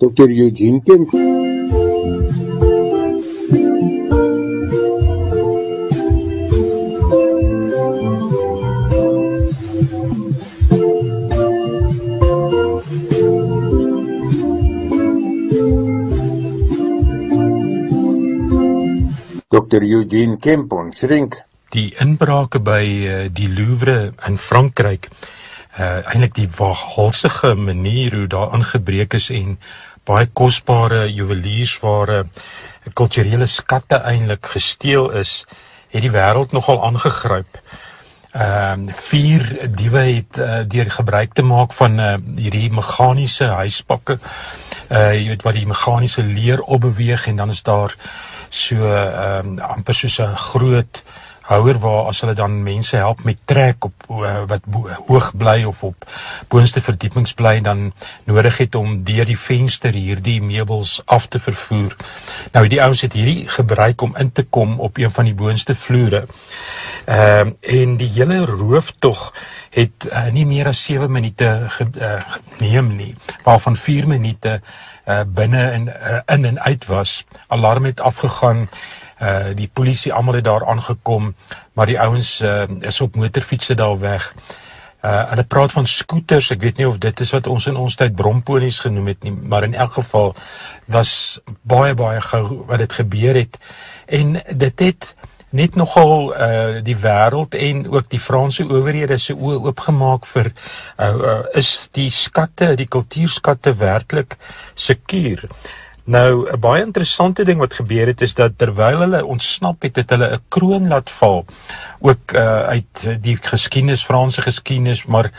Dr. Eugene Kemp. Dr. Eugene Kemp, ons rink. Die inbrake by die Louvre in Frankryk, eintlik die waaghalsige manier hoe daar ingebreek is en baie kosbare juweliersware, kulturele skatte eintlik gesteel is, het die wêreld nogal aangegryp. 4 diewe het deur gebruik te maak van hierdie meganiese huispakke, jy weet wat die meganiese leer opbeweeg, en dan is daar so amper soos 'n groot houer waar as hulle dan mense help met trek op wat hoog bly of op boonste verdiepings bly, dan nodig het om deur die venster hierdie meubels af te vervoer. Nou die ouens het hierdie gebruik om in te kom op een van die boonste vloere. En die hele rooftog het nie meer as 7 minute geneem nie, waarvan 4 minute binne in en uit was. Alarm het afgegaan, die polisie almal het daar aangekom, maar die ouens is op motorfietsse daar weg. Hulle praat van scooters, ek weet nie of dit is wat ons in ons tyd bromponies genoem het nie, maar in elk geval was baie gou wat dit gebeur het, en dit het net nogal die wêreld en ook die Franse owerhede se oë oopgemaak vir is die skatte, die kultuurskatte werklik sekuur. Nou, 'n baie interessante ding wat gebeur het, is dat terwyl hulle ontsnap het hulle 'n kroon laat val, ook uit die geskiedenis, Franse geskiedenis, maar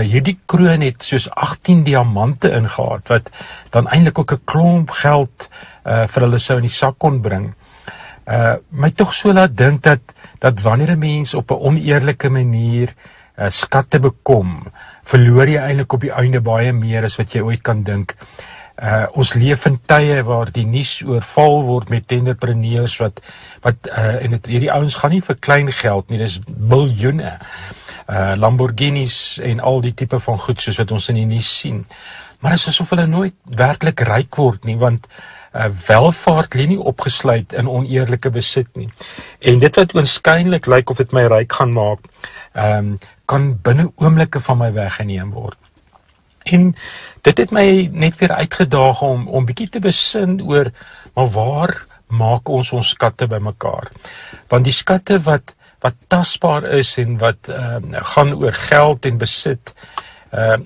hierdie kroon het soos 18 diamante ingehaat, wat dan eintlik ook 'n klomp geld vir hulle sou in die sak kon bring. My tog so laat dink dat wanneer 'n mens op 'n oneerlike manier skatte bekom, verloor jy eintlik op die einde baie meer as wat jy ooit kan dink. Ons leef in tye waar die nuus oorval word met entrepreneurs wat en hierdie ouens gaan nie vir klein geld nie, dis biljoene, Lamborghinis en al die tipe van goed soos wat ons in die nuus sien. Maar is asof hulle nooit werklik ryk word nie, want welvaart lê nie opgesluit in oneerlike besit nie. En dit wat oënskynlik lyk of dit my ryk gaan maak, kan binne oomblikke van my weggeneem word. En dit het my net weer uitgedaag om bietjie te besin oor, maar waar maak ons skatte bymekaar? Want die skatte wat tasbaar is en wat gaan oor geld en besit,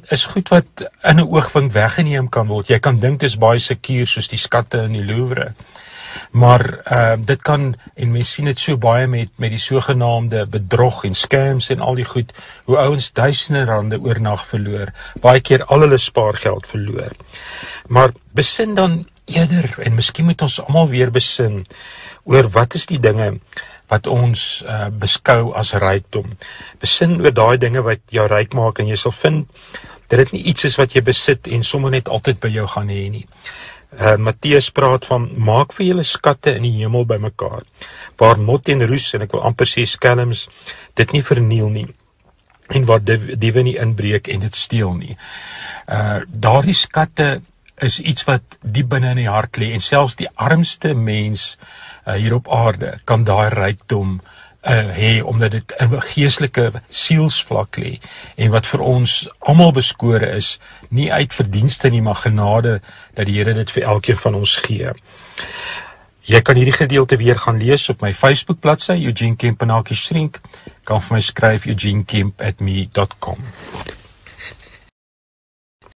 is goed wat in 'n oogwink weggeneem kan word. Jy kan dink dis baie sekuur soos die skatte in die Louvre. Maar dit kan, en mens sien dit so baie met die sogenaamde bedrog en scams en al die goed, hoe ouens duisende rande oornag verloor, baie keer al hulle spaargeld verloor. Maar besin dan eerder, en miskien moet ons almal weer besin, oor wat is die dinge wat ons beskou as rykdom. Besin oor daai dinge wat jou ryk maak, en jy sal vind dat dit nie iets is wat jy besit en sommer net altyd by jou gaan hê nie. Matteus praat van, maak vir julle skatte in die hemel bymekaar, waar mot en roes, en ek wil amper sê skelms, dit nie verniel nie, en waar diewe nie inbreek en dit steel nie. Daardie skatte is iets wat diep binne in die hart lê, en selfs die armste mens hier op aarde kan daai rykdom hê, omdat dit 'n geestelike sielsvlak lê, en wat vir ons almal beskore is, nie uit verdienste nie, maar genade, dat die Here dit vir elkeen van ons gee. Jy kan hierdie gedeelte weer gaan lees op my Facebook bladsy, Eugene Kemp / Shrink, kan vir my skryf, eugenekemp@me.com.